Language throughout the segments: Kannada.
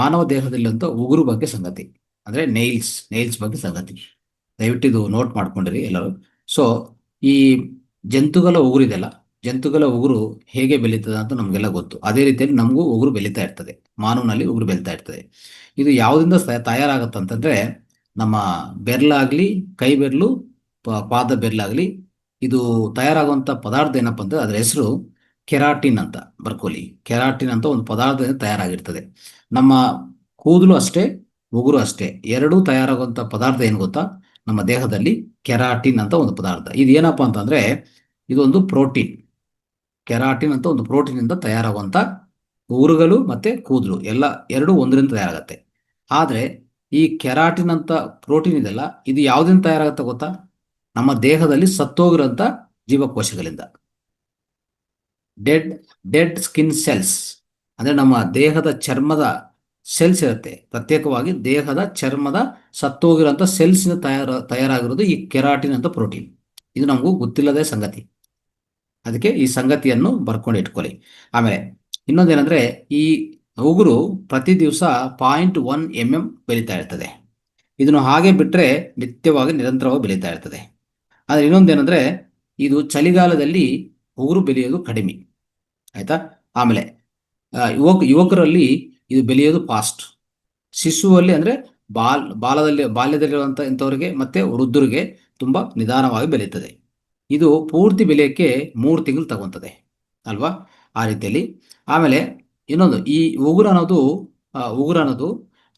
ಮಾನವ ದೇಹದಲ್ಲಿರುವಂಥ ಉಗುರು ಬಗ್ಗೆ ಸಂಗತಿ, ಅಂದರೆ ನೈಲ್ಸ್ ಬಗ್ಗೆ ಸಂಗತಿ. ದಯವಿಟ್ಟು ಇದು ನೋಟ್ ಮಾಡ್ಕೊಂಡಿರಿ ಎಲ್ಲರೂ. ಸೊ ಈ ಜಂತುಗಳ ಉಗುರು ಇದೆಯಲ್ಲ, ಜಂತುಗಳ ಉಗುರು ಹೇಗೆ ಬೆಳೀತದೆ ಅಂತ ನಮಗೆಲ್ಲ ಗೊತ್ತು. ಅದೇ ರೀತಿಯಲ್ಲಿ ನಮಗೂ ಉಗುರು ಬೆಳೀತಾ ಇರ್ತದೆ, ಮಾನವನಲ್ಲಿ ಉಗುರು ಬೆಳೀತಾ ಇರ್ತದೆ. ಇದು ಯಾವುದರಿಂದ ತಯಾರಾಗುತ್ತಂತಂದ್ರೆ, ನಮ್ಮ ಬೆರಳಾಗ್ಲಿ, ಕೈ ಬೆರಳು, ಪಾದ ಬೆರಳಾಗ್ಲಿ, ಇದು ತಯಾರಾಗುವಂಥ ಪದಾರ್ಥ ಏನಪ್ಪ ಅಂದ್ರೆ ಅದರ ಹೆಸರು ಕೆರಾಟಿನ್ ಅಂತ ಬರ್ಕೊಳ್ಳಿ. ಕೆರಾಟಿನ್ ಅಂತ ಒಂದು ಪದಾರ್ಥದಿಂದ ತಯಾರಾಗಿರ್ತದೆ. ನಮ್ಮ ಕೂದಲು ಅಷ್ಟೇ, ಉಗುರು ಅಷ್ಟೇ, ಎರಡೂ ತಯಾರಾಗುವಂಥ ಪದಾರ್ಥ ಏನು ಗೊತ್ತಾ, ನಮ್ಮ ದೇಹದಲ್ಲಿ ಕೆರಾಟಿನ್ ಅಂತ ಒಂದು ಪದಾರ್ಥ. ಇದು ಏನಪ್ಪ ಅಂತಂದ್ರೆ ಇದೊಂದು ಪ್ರೋಟೀನ್. ಕೆರಾಟಿನ್ ಅಂತ ಒಂದು ಪ್ರೋಟೀನ್ ಇಂದ ತಯಾರಾಗುವಂಥ ಉಗುರುಗಳು ಮತ್ತೆ ಕೂದಲು ಎಲ್ಲ ಎರಡೂ ಒಂದರಿಂದ ತಯಾರಾಗತ್ತೆ. ಆದ್ರೆ ಈ ಕೆರಾಟಿನ್ ಅಂತ ಪ್ರೋಟೀನ್ ಇದೆಲ್ಲ, ಇದು ಯಾವುದರಿಂದ ತಯಾರಾಗುತ್ತೆ ಗೊತ್ತಾ? ನಮ್ಮ ದೇಹದಲ್ಲಿ ಸತ್ತೋಗಿರೋಂಥ ಜೀವಕೋಶಗಳಿಂದ. ಡೆಡ್ ಡೆಡ್ ಸ್ಕಿನ್ ಸೆಲ್ಸ್ ಅಂದ್ರೆ ನಮ್ಮ ದೇಹದ ಚರ್ಮದ ಸೆಲ್ಸ್ ಇರುತ್ತೆ, ಪ್ರತ್ಯೇಕವಾಗಿ ದೇಹದ ಚರ್ಮದ ಸತ್ತೋಗಿರೋಂಥ ಸೆಲ್ಸ್ನ ತಯಾರಾಗಿರೋದು ಈ ಕೆರಾಟಿನ್ ಅಂತ ಪ್ರೋಟೀನ್. ಇದು ನಮಗೂ ಗೊತ್ತಿಲ್ಲದೆ ಸಂಗತಿ, ಅದಕ್ಕೆ ಈ ಸಂಗತಿಯನ್ನು ಬರ್ಕೊಂಡು ಇಟ್ಕೊಳ್ಳಿ. ಆಮೇಲೆ ಇನ್ನೊಂದೇನೆಂದ್ರೆ, ಈ ಉಗುರು ಪ್ರತಿ ದಿವಸ 0.1 mm ಬೆಳೀತಾ ಇರ್ತದೆ. ಇದನ್ನು ಹಾಗೆ ಬಿಟ್ಟರೆ ನಿತ್ಯವಾಗಿ ನಿರಂತರವಾಗಿ ಬೆಳೀತಾ ಇರ್ತದೆ. ಆದರೆ ಇನ್ನೊಂದೇನೆಂದ್ರೆ, ಇದು ಚಳಿಗಾಲದಲ್ಲಿ ಉಗುರು ಬೆಳೆಯೋದು ಕಡಿಮೆ, ಆಯ್ತಾ. ಆಮೇಲೆ ಯುವಕರಲ್ಲಿ ಇದು ಬೆಳೆಯೋದು ಫಾಸ್ಟ್. ಶಿಶುವಲ್ಲಿ ಅಂದ್ರೆ ಬಾಲ್ಯದಲ್ಲಿರುವಂಥ ಇಂಥವ್ರಿಗೆ ಮತ್ತೆ ವೃದ್ಧರಿಗೆ ತುಂಬಾ ನಿಧಾನವಾಗಿ ಬೆಳೀತದೆ. ಇದು ಪೂರ್ತಿ ಬೆಳೆಯೋಕ್ಕೆ 3 ತಿಂಗಳು ತಗೊಂತದೆ ಅಲ್ವಾ, ಆ ರೀತಿಯಲ್ಲಿ. ಆಮೇಲೆ ಇನ್ನೊಂದು, ಈ ಉಗುರು ಅನ್ನೋದು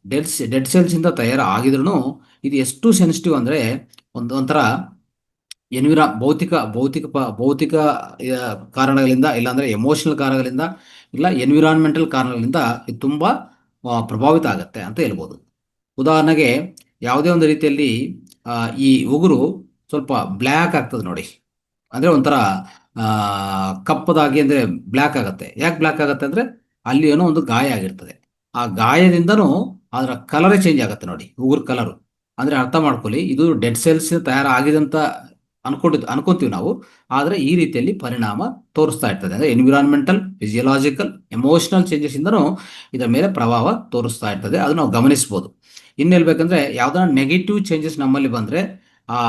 ಡೆಡ್ ಸೆಲ್ಸ್ ಇಂದ ಆಗಿದ್ರೂ ಇದು ಎಷ್ಟು ಸೆನ್ಸಿಟಿವ್ ಅಂದ್ರೆ, ಒಂಥರ ಭೌತಿಕ ಕಾರಣಗಳಿಂದ, ಇಲ್ಲಾಂದ್ರೆ ಎಮೋಷನಲ್ ಕಾರಣಗಳಿಂದ, ಇಲ್ಲ ಎನ್ವಿರಾನ್ಮೆಂಟಲ್ ಕಾರಣಗಳಿಂದ ಇದು ತುಂಬಾ ಪ್ರಭಾವಿತ ಆಗತ್ತೆ ಅಂತ ಹೇಳ್ಬೋದು. ಉದಾಹರಣೆಗೆ, ಯಾವುದೇ ಒಂದು ರೀತಿಯಲ್ಲಿ ಈ ಉಗುರು ಸ್ವಲ್ಪ ಬ್ಲ್ಯಾಕ್ ಆಗ್ತದೆ ನೋಡಿ, ಅಂದ್ರೆ ಒಂಥರ ಕಪ್ಪದಾಗಿ ಅಂದ್ರೆ ಬ್ಲ್ಯಾಕ್ ಆಗತ್ತೆ. ಯಾಕೆ ಬ್ಲ್ಯಾಕ್ ಆಗತ್ತೆ ಅಂದ್ರೆ, ಅಲ್ಲಿ ಏನೋ ಒಂದು ಗಾಯ ಆಗಿರ್ತದೆ. ಆ ಗಾಯದಿಂದನೂ ಅದರ ಕಲರೇ ಚೇಂಜ್ ಆಗುತ್ತೆ ನೋಡಿ, ಉಗುರು ಕಲರು. ಅಂದ್ರೆ ಅರ್ಥ ಮಾಡ್ಕೊಳ್ಳಿ, ಇದು ಡೆಡ್ ಸೆಲ್ಸ್ ತಯಾರಾಗಿದೆ ಅಂತ ಅನ್ಕೊಂತೀವಿ ನಾವು, ಆದ್ರೆ ಈ ರೀತಿಯಲ್ಲಿ ಪರಿಣಾಮ ತೋರಿಸ್ತಾ ಇರ್ತದೆ. ಅಂದ್ರೆ ಎನ್ವಿರಾನ್ಮೆಂಟಲ್, ಫಿಸಿಯಲಾಜಿಕಲ್, ಎಮೋಷನಲ್ ಚೇಂಜಸ್ ಇಂದನೂ ಇದರ ಮೇಲೆ ಪ್ರಭಾವ ತೋರಿಸ್ತಾ ಇರ್ತದೆ. ಅದು ನಾವು ಗಮನಿಸಬಹುದು. ಇನ್ನು ಹೇಳ್ಬೇಕಂದ್ರೆ, ಯಾವ್ದಾರ ನೆಗೆಟಿವ್ ಚೇಂಜಸ್ ನಮ್ಮಲ್ಲಿ ಬಂದ್ರೆ ಆ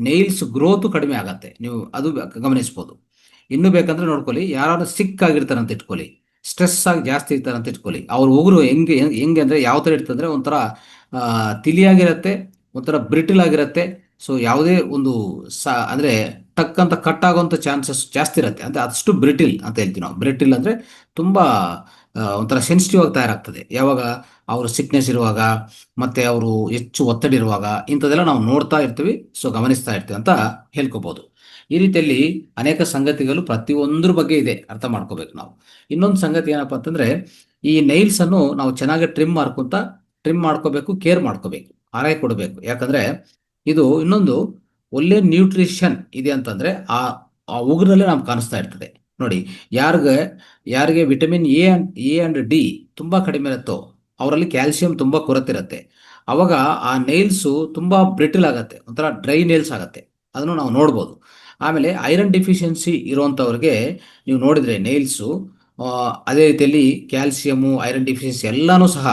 ನೈಲ್ಸ್ ಗ್ರೋತ್ ಕಡಿಮೆ ಆಗತ್ತೆ, ನೀವು ಅದು ಗಮನಿಸಬಹುದು. ಇನ್ನು ಬೇಕಂದ್ರೆ ನೋಡ್ಕೊಳ್ಳಿ, ಯಾರು ಸಿಕ್ ಆಗಿರ್ತಾರೆ ಅಂತ ಇಟ್ಕೊಳ್ಳಿ, ಸ್ಟ್ರೆಸ್ ಆಗಿ ಜಾಸ್ತಿ ಇರ್ತಾರೆ ಅಂತ ಇಟ್ಕೊಳ್ಳಿ, ಅವ್ರ ಉಗುರು ಹೆಂಗೆ ಅಂದ್ರೆ ಯಾವ ತರ ಇರ್ತಂದ್ರೆ, ಒಂಥರ ತಿಳಿಯಾಗಿರತ್ತೆ, ಒಂಥರ ಬ್ರಿಟಲ್ ಆಗಿರತ್ತೆ. ಸೊ ಯಾವುದೇ ಒಂದು ಅಂದ್ರೆ ಟಕ್ ಅಂತ ಕಟ್ ಆಗುವಂತ ಚಾನ್ಸಸ್ ಜಾಸ್ತಿ ಇರುತ್ತೆ. ಅಂದ್ರೆ ಅಷ್ಟು ಬ್ರಿಟಿಲ್ ಅಂತ ಹೇಳ್ತೀವಿ ನಾವು. ಬ್ರಿಟಿಲ್ ಅಂದ್ರೆ ತುಂಬಾ ಒಂಥರ ಸೆನ್ಸಿಟಿವ್ ಆಗಿ ತಯಾರಾಗ್ತದೆ ಯಾವಾಗ ಅವರು ಸಿಕ್ನೆಸ್ ಇರುವಾಗ, ಮತ್ತೆ ಅವರು ಹೆಚ್ಚು ಒತ್ತಡ ಇರುವಾಗ, ಇಂಥದ್ದೆಲ್ಲ ನಾವು ನೋಡ್ತಾ ಇರ್ತೀವಿ, ಸೊ ಗಮನಿಸ್ತಾ ಇರ್ತೀವಿ ಅಂತ ಹೇಳ್ಕೋಬಹುದು. ಈ ರೀತಿಯಲ್ಲಿ ಅನೇಕ ಸಂಗತಿಗಳು ಪ್ರತಿಯೊಂದ್ರ ಬಗ್ಗೆ ಇದೆ, ಅರ್ಥ ಮಾಡ್ಕೋಬೇಕು ನಾವು. ಇನ್ನೊಂದು ಸಂಗತಿ ಏನಪ್ಪಾ ಅಂತಂದ್ರೆ, ಈ ನೈಲ್ಸ್ ಅನ್ನು ನಾವು ಚೆನ್ನಾಗಿ ಟ್ರಿಮ್ ಮಾಡ್ಕೋಬೇಕು, ಕೇರ್ ಮಾಡ್ಕೋಬೇಕು, ಆರೈಕೆ ಕೊಡಬೇಕು. ಯಾಕಂದ್ರೆ ಇದು ಇನ್ನೊಂದು ಒಳ್ಳೆ ನ್ಯೂಟ್ರಿಷನ್ ಇದೆ ಅಂತಂದ್ರೆ ಆ ಉಗುರಲ್ಲೇ ನಮ್ಗೆ ಕಾಣಿಸ್ತಾ ಇರ್ತದೆ ನೋಡಿ. ಯಾರಿಗೆ ವಿಟಮಿನ್ ಎ ಅಂಡ್ ಡಿ ತುಂಬಾ ಕಡಿಮೆ ಇರುತ್ತೋ ಅವರಲ್ಲಿ ಕ್ಯಾಲ್ಸಿಯಂ ತುಂಬಾ ಕೊರತೆ ಇರುತ್ತೆ. ಅವಾಗ ಆ ನೈಲ್ಸು ತುಂಬಾ ಬ್ರಿಟಲ್ ಆಗತ್ತೆ, ಒಂಥರ ಡ್ರೈ ನೈಲ್ಸ್ ಆಗತ್ತೆ, ಅದನ್ನು ನಾವು ನೋಡ್ಬೋದು. ಆಮೇಲೆ ಐರನ್ ಡಿಫಿಷಿಯನ್ಸಿ ಇರುವಂಥವ್ರಿಗೆ ನೀವು ನೋಡಿದ್ರೆ ನೈಲ್ಸು, ಅದೇ ರೀತಿಯಲ್ಲಿ ಕ್ಯಾಲ್ಸಿಯಮು, ಐರನ್ ಡಿಫಿಷಿಯನ್ಸಿ ಎಲ್ಲಾನು ಸಹ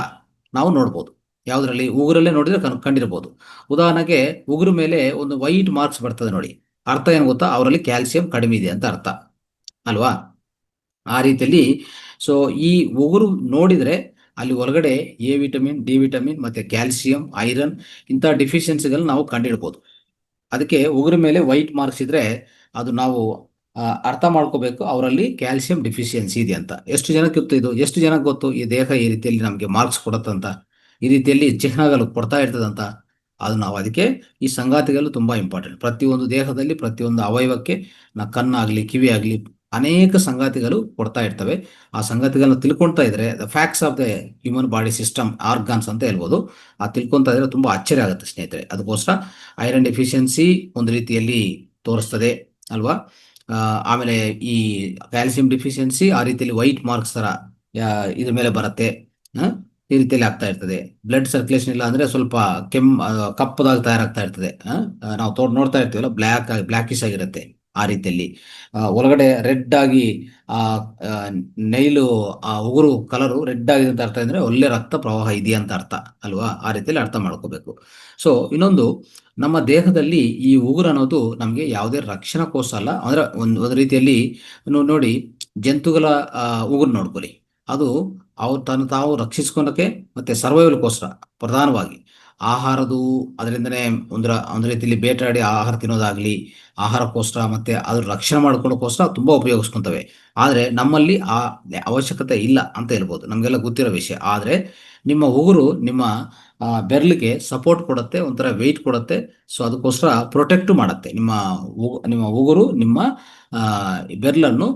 ನಾವು ನೋಡ್ಬೋದು. ಯಾವುದರಲ್ಲಿ? ಉಗುರಲ್ಲೇ ನೋಡಿದ್ರೆ ಕಂಡಿರ್ಬೋದು. ಉದಾಹರಣೆಗೆ, ಉಗುರು ಮೇಲೆ ಒಂದು ವೈಟ್ ಮಾರ್ಕ್ಸ್ ಬರ್ತದೆ ನೋಡಿ, ಅರ್ಥ ಏನು ಗೊತ್ತಾ? ಅವರಲ್ಲಿ ಕ್ಯಾಲ್ಸಿಯಂ ಕಡಿಮೆ ಇದೆ ಅಂತ ಅರ್ಥ ಅಲ್ವಾ. ಆ ರೀತಿಯಲ್ಲಿ ಸೊ ಈ ಉಗುರು ನೋಡಿದ್ರೆ ಅಲ್ಲಿ ಒಳಗಡೆ ಎ ವಿಟಮಿನ್, ಡಿ ವಿಟಮಿನ್, ಮತ್ತೆ ಕ್ಯಾಲ್ಸಿಯಂ, ಐರನ್ ಇಂಥ ಡಿಫಿಷಿಯನ್ಸಿಗಳು ನಾವು ಕಂಡಿಡ್ಬೋದು. ಅದಕ್ಕೆ ಉಗುರು ಮೇಲೆ ವೈಟ್ ಮಾರ್ಕ್ಸ್ ಇದ್ರೆ ಅದು ನಾವು ಅರ್ಥ ಮಾಡ್ಕೋಬೇಕು, ಅವರಲ್ಲಿ ಕ್ಯಾಲ್ಸಿಯಂ ಡಿಫಿಷಿಯನ್ಸಿ ಇದೆ ಅಂತ. ಎಷ್ಟು ಜನಕ್ಕೆ ಗೊತ್ತು ಇದು? ಎಷ್ಟು ಜನಕ್ಕೆ ಗೊತ್ತು ಈ ದೇಹ ಈ ರೀತಿಯಲ್ಲಿ ನಮಗೆ ಮಾರ್ಕ್ಸ್ ಕೊಡುತ್ತಂತ, ಈ ರೀತಿಯಲ್ಲಿ ಚಿಹ್ನೆಗಳು ಕೊಡ್ತಾ ಇರ್ತದಂತ? ಅದು ನಾವು ಅದಕ್ಕೆ ಈ ಸಂಗಾತಿಗಳು ತುಂಬಾ ಇಂಪಾರ್ಟೆಂಟ್. ಪ್ರತಿಯೊಂದು ದೇಹದಲ್ಲಿ ಪ್ರತಿಯೊಂದು ಅವಯವಕ್ಕೆ ಕಣ್ಣಾಗ್ಲಿ, ಕಿವಿ ಆಗ್ಲಿ, ಅನೇಕ ಸಂಗಾತಿಗಳು ಕೊಡ್ತಾ ಇರ್ತವೆ. ಆ ಸಂಗತಿಗಳನ್ನ ತಿಳ್ಕೊಳ್ತಾ ಇದ್ರೆ, the facts of the human body system organs ಅಂತ ಹೇಳ್ಬೋದು. ಆ ತಿಳ್ಕೊತಾ ಇದ್ರೆ ತುಂಬಾ ಆಶ್ಚರ್ಯ ಆಗುತ್ತೆ ಸ್ನೇಹಿತರೆ. ಅದಕ್ಕೋಸ್ಕರ ಐರನ್ ಡೆಫಿಷಿಯನ್ಸಿ ಒಂದು ರೀತಿಯಲ್ಲಿ ತೋರಿಸ್ತದೆ ಅಲ್ವಾ. ಆಮೇಲೆ ಈ ಕ್ಯಾಲ್ಸಿಯಂ ಡಿಫಿಷಿಯನ್ಸಿ ಆ ರೀತಿಯಲ್ಲಿ ವೈಟ್ ಮಾರ್ಕ್ಸ್ ತರ ಇದ್ರ ಮೇಲೆ ಬರುತ್ತೆ. ಈ ರೀತಿಯಲ್ಲಿ ಆಗ್ತಾ ಇರ್ತದೆ. ಬ್ಲಡ್ ಸರ್ಕ್ಯುಲೇಷನ್ ಇಲ್ಲ ಅಂದ್ರೆ ಸ್ವಲ್ಪ ಕಪ್ಪದಾಗಿ ತಯಾರಾಗ್ತಾ ಇರ್ತದೆ. ನಾವು ನೋಡ್ತಾ ಇರ್ತೀವಲ್ಲ, ಬ್ಲ್ಯಾಕಿಶ್ ಆಗಿರುತ್ತೆ. ಆ ರೀತಿಯಲ್ಲಿ ಒಳಗಡೆ ರೆಡ್ ಆಗಿ ಆ ಆ, ನೈಲು ಆ ಉಗುರು ಕಲರು ರೆಡ್ ಆಗಿದೆ ಅಂತ ಅರ್ಥ ಅಂದರೆ ಒಳ್ಳೆ ರಕ್ತ ಪ್ರವಾಹ ಇದೆಯಾ ಅಂತ ಅರ್ಥ ಅಲ್ವಾ? ಆ ರೀತಿಯಲ್ಲಿ ಅರ್ಥ ಮಾಡ್ಕೋಬೇಕು. ಸೊ ಇನ್ನೊಂದು, ನಮ್ಮ ದೇಹದಲ್ಲಿ ಈ ಉಗುರು ಅನ್ನೋದು ನಮಗೆ ಯಾವುದೇ ರಕ್ಷಣಾ ಕೋಶ ಅಲ್ಲ. ಅಂದ್ರೆ ಒಂದು ರೀತಿಯಲ್ಲಿ ನೋಡಿ, ಜಂತುಗಳ ಉಗುರು ನೋಡ್ಕೊಳ್ಳಿ, ಅದು ಅವ್ರು ತಾವು ರಕ್ಷಿಸ್ಕೊಳಕ್ಕೆ ಮತ್ತೆ ಸರ್ವೈವಲ್ಗೋಸ್ಕರ ಪ್ರಧಾನವಾಗಿ ಆಹಾರದು, ಅದರಿಂದನೇ ಒಂದು ರೀತಿಯಲ್ಲಿ ಬೇಟೆಯಾಡಿ ಆಹಾರ ತಿನ್ನೋದಾಗ್ಲಿ, ಆಹಾರಕ್ಕೋಸ್ಕರ ಮತ್ತೆ ಅದ್ರ ರಕ್ಷಣೆ ಮಾಡ್ಕೊಳ್ಳೋಕ್ಕೋಸ್ಕರ ತುಂಬ ಉಪಯೋಗಿಸ್ಕೊಂತವೆ. ಆದರೆ ನಮ್ಮಲ್ಲಿ ಆ ಅವಶ್ಯಕತೆ ಇಲ್ಲ ಅಂತ ಹೇಳ್ಬೋದು, ನಮಗೆಲ್ಲ ಗೊತ್ತಿರೋ ವಿಷಯ. ಆದರೆ ನಿಮ್ಮ ಉಗುರು ನಿಮ್ಮ ಬೆರಳಿಗೆ ಸಪೋರ್ಟ್ ಕೊಡುತ್ತೆ, ಒಂಥರ ವೆಯ್ಟ್ ಕೊಡುತ್ತೆ. ಸೊ ಅದಕ್ಕೋಸ್ಕರ ಪ್ರೊಟೆಕ್ಟ್ ಮಾಡುತ್ತೆ. ನಿಮ್ಮ ಉಗುರು ನಿಮ್ಮ ಬೆರಳನ್ನು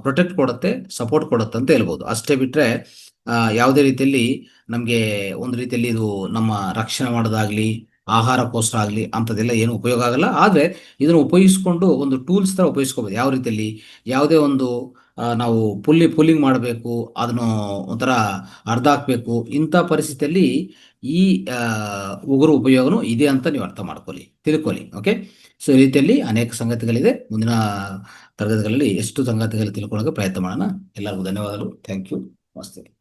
ಪ್ರೊಟೆಕ್ಟ್ ಕೊಡುತ್ತೆ, ಸಪೋರ್ಟ್ ಕೊಡುತ್ತೆ ಅಂತ ಹೇಳ್ಬೋದು. ಅಷ್ಟೇ ಬಿಟ್ಟರೆ ಯಾವುದೇ ರೀತಿಯಲ್ಲಿ ನಮಗೆ ಒಂದು ರೀತಿಯಲ್ಲಿ ಇದು ನಮ್ಮ ರಕ್ಷಣೆ ಮಾಡೋದಾಗ್ಲಿ, ಆಹಾರಕ್ಕೋಸ್ಕರ ಆಗಲಿ ಅಂಥದ್ದೆಲ್ಲ ಏನು ಉಪಯೋಗ ಆಗಲ್ಲ. ಆದರೆ ಇದನ್ನು ಉಪಯೋಗಿಸ್ಕೊಂಡು ಒಂದು ಟೂಲ್ಸ್ ಥರ ಉಪಯೋಗಿಸ್ಕೋಬೋದು. ಯಾವ ರೀತಿಯಲ್ಲಿ, ಯಾವುದೇ ಒಂದು ನಾವು ಪುಲ್ಲಿಂಗ್ ಮಾಡಬೇಕು, ಅದನ್ನು ಒಂಥರ ಅರ್ಧ ಹಾಕಬೇಕು, ಇಂಥ ಪರಿಸ್ಥಿತಿಯಲ್ಲಿ ಈ ಆ, ಉಗುರು ಉಪಯೋಗನೂ ಇದೆ ಅಂತ ನೀವು ಅರ್ಥ ಮಾಡ್ಕೊಳ್ಳಿ, ತಿಳ್ಕೊಳ್ಳಿ. ಓಕೆ. ಸೊ ಈ ರೀತಿಯಲ್ಲಿ ಅನೇಕ ಸಂಗತಿಗಳಿದೆ. ಮುಂದಿನ ತರಗತಿಗಳಲ್ಲಿ ಎಷ್ಟು ಸಂಗತಿಗಳು ತಿಳ್ಕೊಳ್ಳೋಕೆ ಪ್ರಯತ್ನ ಮಾಡೋಣ. ಎಲ್ಲರಿಗೂ ಧನ್ಯವಾದಗಳು. Thank you. ನಮಸ್ತೆ.